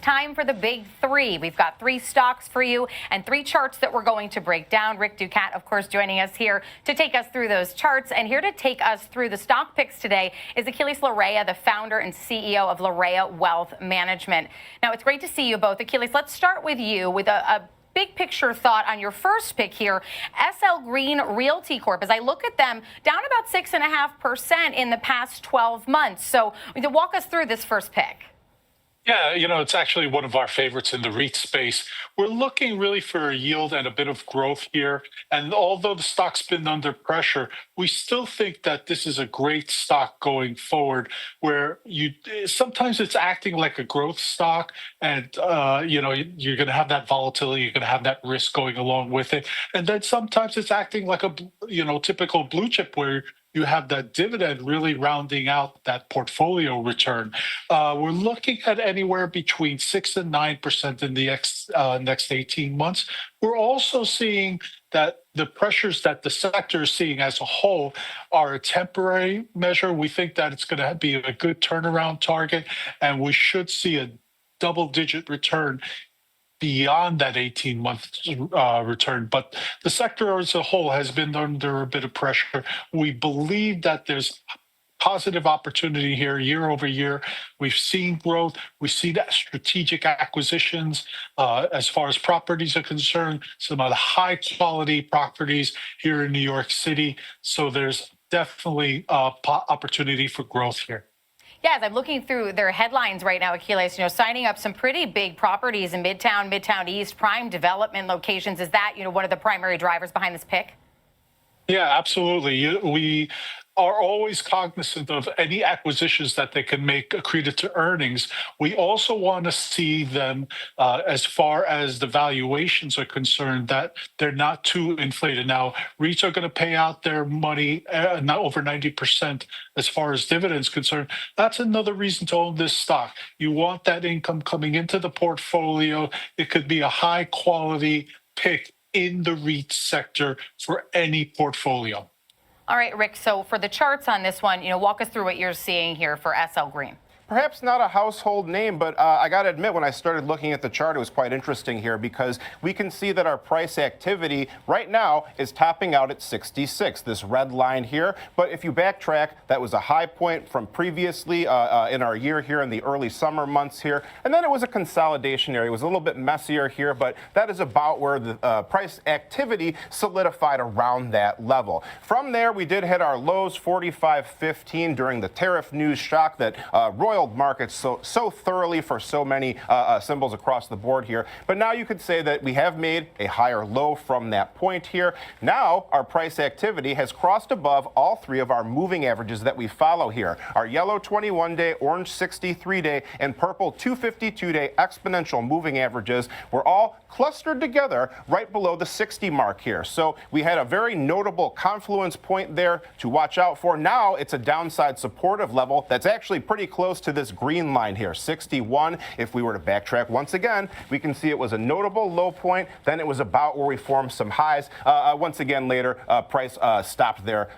time for the big three. We've got 3 stocks for you and 3 charts that we're going to break down. Rick Ducat, of course, joining us here to take us through those charts. And here to take us through the stock picks today is Aquiles Larrea, the founder and CEO of Larrea Wealth Management. Now, it's great to see you both. Aquiles, let's start with you with a big picture thought on your first pick here, Green Realty Corp. As I look at them, down about 6.5% in the past 12 months. So walk us through this first pick. Yeah, it's actually one of our favorites in the REIT space. We're looking really for a yield and a bit of growth here. And although the stock's been under pressure, we still think that this is a great stock going forward, where sometimes it's acting like a growth stock, and you're going to have that volatility, you're going to have that risk going along with it. And then sometimes it's acting like a typical blue chip, where you have that dividend really rounding out that portfolio return. We're looking at anywhere between 6 and 9% in the next 18 months. We're also seeing that the pressures that the sector is seeing as a whole are a temporary measure. We think that it's going to be a good turnaround target, and we should see a double-digit return beyond that 18-month return. But the sector as a whole has been under a bit of pressure. We believe that there's positive opportunity here year over year. We've seen growth. We see that strategic acquisitions as far as properties are concerned, some of the high quality properties here in New York City. So there's definitely opportunity for growth here. Yeah, as I'm looking through their headlines right now, Aquiles, signing up some pretty big properties in Midtown East, prime development locations. Is that, one of the primary drivers behind this pick? Yeah, absolutely. We are always cognizant of any acquisitions that they can make accretive to earnings. We also want to see them, as far as the valuations are concerned, that they're not too inflated. Now, REITs are going to pay out their money, not over 90% as far as dividends concerned. That's another reason to own this stock. You want that income coming into the portfolio. It could be a high quality pick in the REIT sector for any portfolio. All right, Rick, so for the charts on this one, walk us through what you're seeing here for SL Green. Perhaps not a household name, but I got to admit, when I started looking at the chart, it was quite interesting here, because we can see that our price activity right now is topping out at 66, this red line here. But if you backtrack, that was a high point from previously in our year here in the early summer months here. And then it was a consolidation area. It was a little bit messier here, but that is about where the price activity solidified around that level. From there, we did hit our lows, 45.15, during the tariff news shock that roiled markets so thoroughly for so many symbols across the board here. But now you could say that we have made a higher low from that point here. Now our price activity has crossed above all 3 of our moving averages that we follow here. Our yellow 21-day, orange 63-day, and purple 252-day exponential moving averages were all clustered together right below the 60 mark here. So we had a very notable confluence point there to watch out for. Now it's a downside supportive level that's actually pretty close to this green line here, 61. If we were to backtrack once again, we can see it was a notable low point. Then it was about where we formed some highs. Once again later, price stopped there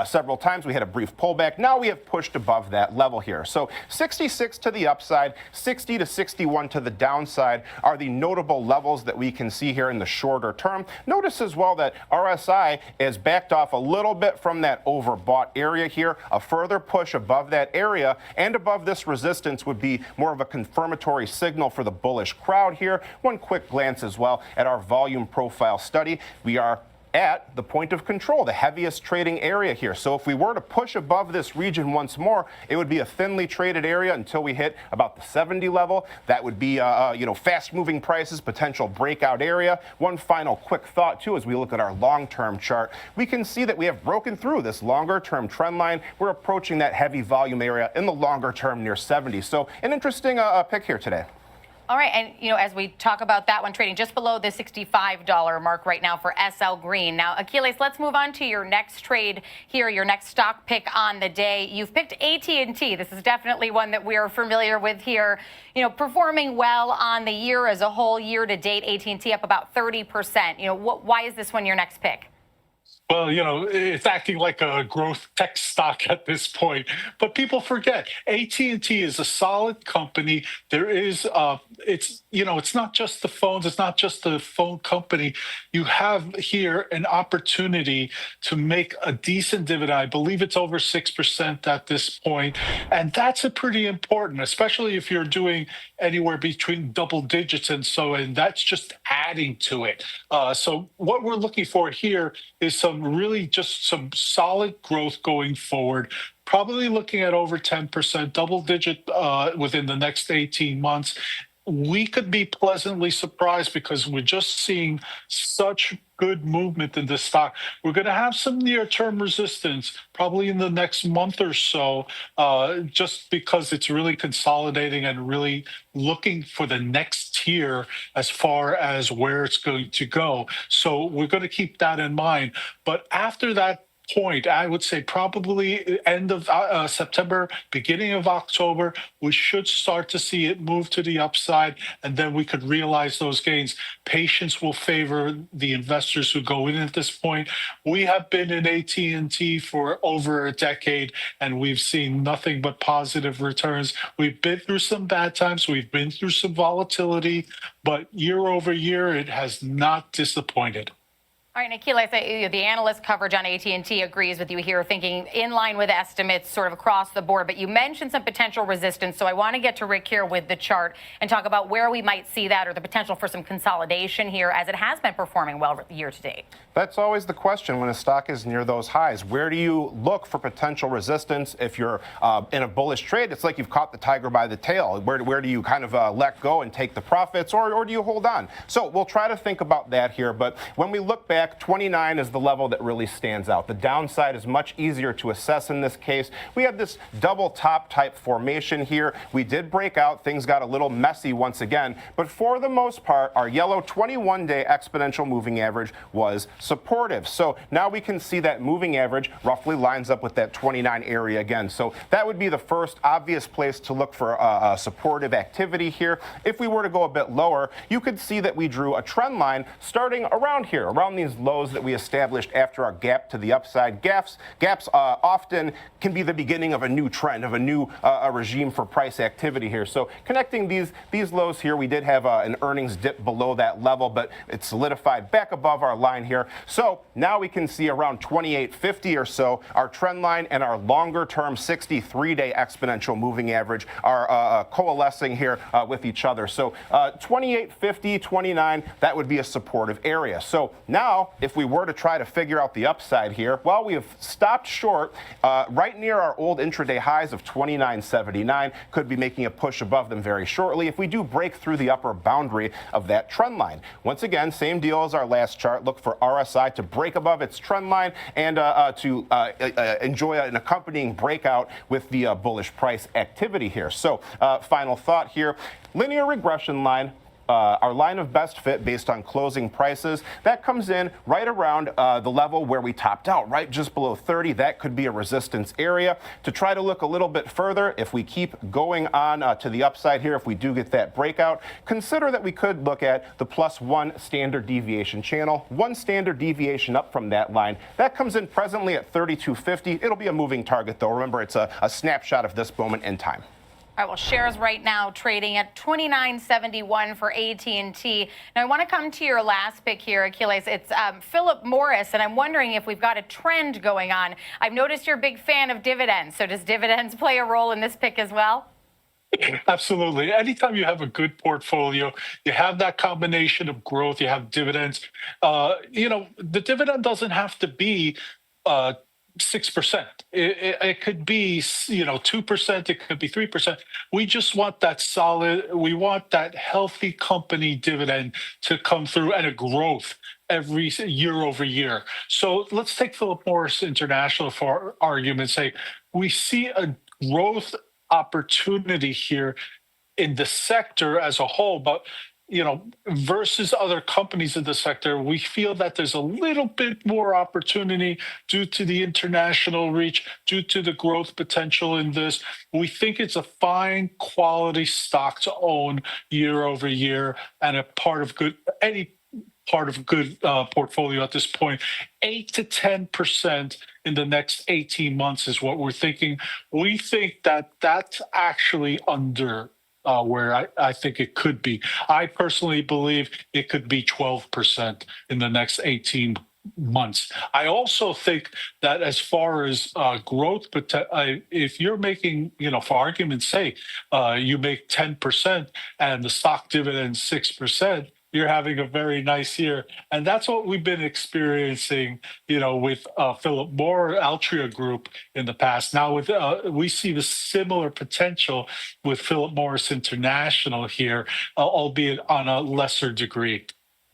several times. We had a brief pullback. Now we have pushed above that level here. So 66 to the upside, 60 to 61 to the downside are the notable levels that we can see here in the shorter term. Notice as well that RSI is backed off a little bit from that overbought area here. A further push above that area and above this resistance would be more of a confirmatory signal for the bullish crowd here. One quick glance as well at our volume profile study. We are at the point of control, the heaviest trading area here. So if we were to push above this region once more, it would be a thinly traded area until we hit about the 70 level. That would be, fast moving prices, potential breakout area. One final quick thought too, as we look at our long-term chart, we can see that we have broken through this longer-term trend line. We're approaching that heavy volume area in the longer term near 70. So an interesting pick here today. All right, and as we talk about that one trading just below the $65 mark right now for SL Green. Now, Aquiles, let's move on to your next trade here, your next stock pick on the day. You've picked AT&T. This is definitely one that we're familiar with here. Performing well on the year as a whole, year to date. AT&T up about 30%. Why is this one your next pick? Well, it's acting like a growth tech stock at this point. But people forget AT&T is a solid company. There is, it's not just the phones. It's not just the phone company. You have here an opportunity to make a decent dividend. I believe it's over 6% at this point, and that's a pretty important, especially if you're doing anywhere between double digits and that's just adding to it. So what we're looking for here is some solid growth going forward. Probably looking at over 10%, double digit within the next 18 months. We could be pleasantly surprised because we're just seeing such good movement in this stock. We're going to have some near term resistance probably in the next month or so, just because it's really consolidating and really looking for the next tier as far as where it's going to go. So we're going to keep that in mind. But after that point, I would say probably end of September, beginning of October, we should start to see it move to the upside, and then we could realize those gains. Patience will favor the investors who go in at this point. We have been in AT&T for over a decade, and we've seen nothing but positive returns. We've been through some bad times. We've been through some volatility, but year over year, it has not disappointed. All right, Aquiles, the analyst coverage on AT&T agrees with you here, thinking in line with estimates sort of across the board. But you mentioned some potential resistance. So I want to get to Rick here with the chart and talk about where we might see that or the potential for some consolidation here as it has been performing well year to date. That's always the question when a stock is near those highs. Where do you look for potential resistance? If you're in a bullish trade, it's like you've caught the tiger by the tail. Where do you kind of let go and take the profits, or do you hold on? So we'll try to think about that here. But when we look back, 29 is the level that really stands out. The downside is much easier to assess in this case. We had this double top type formation here. We did break out. Things got a little messy once again. But for the most part, our yellow 21-day exponential moving average was supportive. So now we can see that moving average roughly lines up with that 29 area again. So that would be the first obvious place to look for supportive activity here. If we were to go a bit lower, you could see that we drew a trend line starting around here, around these lows that we established after our gap to the upside. Gaps often can be the beginning of a new trend, of a new regime for price activity here. So connecting these lows here, we did have an earnings dip below that level, but it solidified back above our line here. So now we can see around 28.50 or so, our trend line and our longer term 63-day exponential moving average are coalescing here with each other. So 28.50, 29, that would be a supportive area. So now if we were to try to figure out the upside here, well, we have stopped short right near our old intraday highs of 29.79. Could be making a push above them very shortly if we do break through the upper boundary of that trend line. Once again, same deal as our last chart. Look for RSI to break above its trend line and to enjoy an accompanying breakout with the bullish price activity here. So final thought here, linear regression line. Our line of best fit based on closing prices, that comes in right around the level where we topped out, right just below 30. That could be a resistance area. To try to look a little bit further, if we keep going on to the upside here, if we do get that breakout, consider that we could look at the +1 standard deviation channel. One standard deviation up from that line. That comes in presently at 32.50. It'll be a moving target, though. Remember, it's a snapshot of this moment in time. All right, well, shares right now trading at $29.71 for AT&T. Now, I want to come to your last pick here, Aquiles. It's Philip Morris, and I'm wondering if we've got a trend going on. I've noticed you're a big fan of dividends, so does dividends play a role in this pick as well? Absolutely. Anytime you have a good portfolio, you have that combination of growth, you have dividends. The dividend doesn't have to be 6%. It could be 2%. It could be 3%. We just want that solid. We want that healthy company dividend to come through and a growth every year over year. So let's take Philip Morris International for argument's sake. We see a growth opportunity here in the sector as a whole, but versus other companies in the sector, we feel that there's a little bit more opportunity due to the international reach, due to the growth potential in this. We think it's a fine quality stock to own year over year and a part of any part of a good portfolio at this point. 8 to 10% in the next 18 months is what we're thinking. We think that that's actually under where I think it could be. I personally believe it could be 12% in the next 18 months. I also think that as far as growth, if you're making, for argument's sake, you make 10% and the stock dividend 6%, you're having a very nice year. And that's what we've been experiencing, with Philip Moore, Altria Group in the past. Now we see the similar potential with Philip Morris International here, albeit on a lesser degree.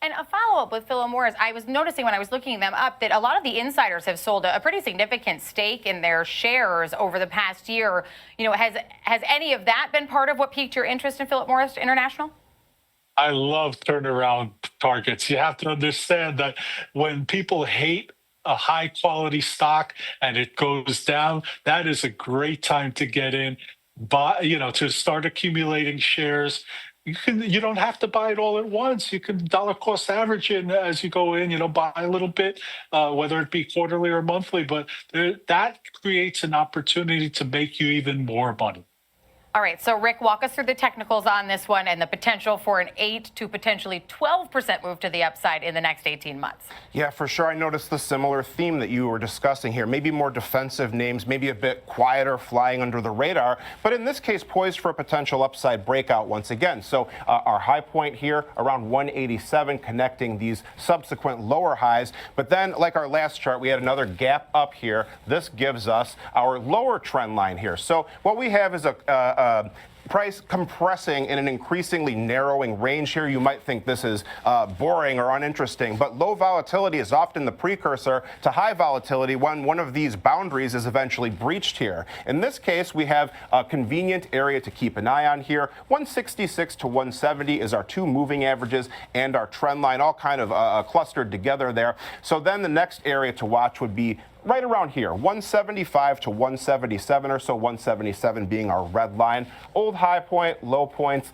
And a follow-up with Philip Morris, I was noticing when I was looking them up that a lot of the insiders have sold a pretty significant stake in their shares over the past year. Has any of that been part of what piqued your interest in Philip Morris International? I love turnaround targets. You have to understand that when people hate a high quality stock and it goes down, that is a great time to get in, to start accumulating shares. You don't have to buy it all at once. You can dollar cost average in as you go in, buy a little bit, whether it be quarterly or monthly, but that creates an opportunity to make you even more money. All right, so Rick, walk us through the technicals on this one and the potential for an 8 to potentially 12% move to the upside in the next 18 months. Yeah, for sure. I noticed the similar theme that you were discussing here. Maybe more defensive names, maybe a bit quieter, flying under the radar, but in this case, poised for a potential upside breakout once again. So our high point here around 187, connecting these subsequent lower highs. But then, like our last chart, we had another gap up here. This gives us our lower trend line here. So what we have is a price compressing in an increasingly narrowing range here. You might think this is boring or uninteresting, but low volatility is often the precursor to high volatility when one of these boundaries is eventually breached here. In this case, we have a convenient area to keep an eye on here. 166 to 170 is our two moving averages and our trend line, all kind of clustered together there. So then the next area to watch would be right around here, 175 to 177 or so, 177 being our red line. Old high point, low points,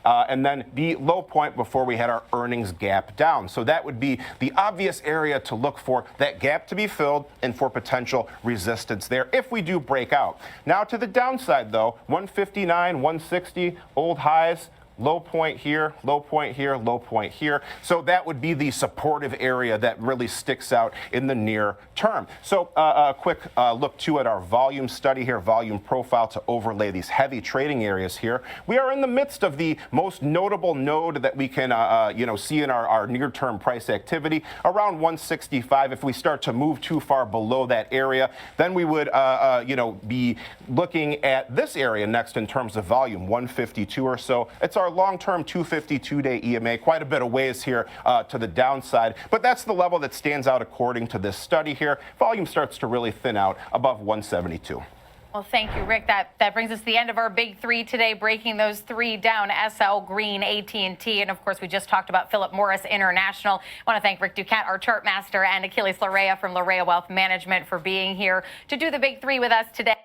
and then the low point before we had our earnings gap down. So that would be the obvious area to look for that gap to be filled and for potential resistance there if we do break out. Now to the downside though, 159, 160, old highs, low point here, low point here, low point here. So that would be the supportive area that really sticks out in the near term. So a quick look too at our volume study here, volume profile to overlay these heavy trading areas here. We are in the midst of the most notable node that we can see in our near-term price activity around 165. If we start to move too far below that area, then we would be looking at this area next in terms of volume, 152 or so. It's our long-term 252-day EMA, quite a bit of ways here to the downside, but that's the level that stands out according to this study here. Volume starts to really thin out above 172. Well, thank you, Rick. That brings us to the end of our big three today, breaking those three down: SL, Green, AT&T, and of course, we just talked about Philip Morris International. I want to thank Rick Ducat, our chart master, and Aquiles Larrea from Larrea Wealth Management for being here to do the big three with us today.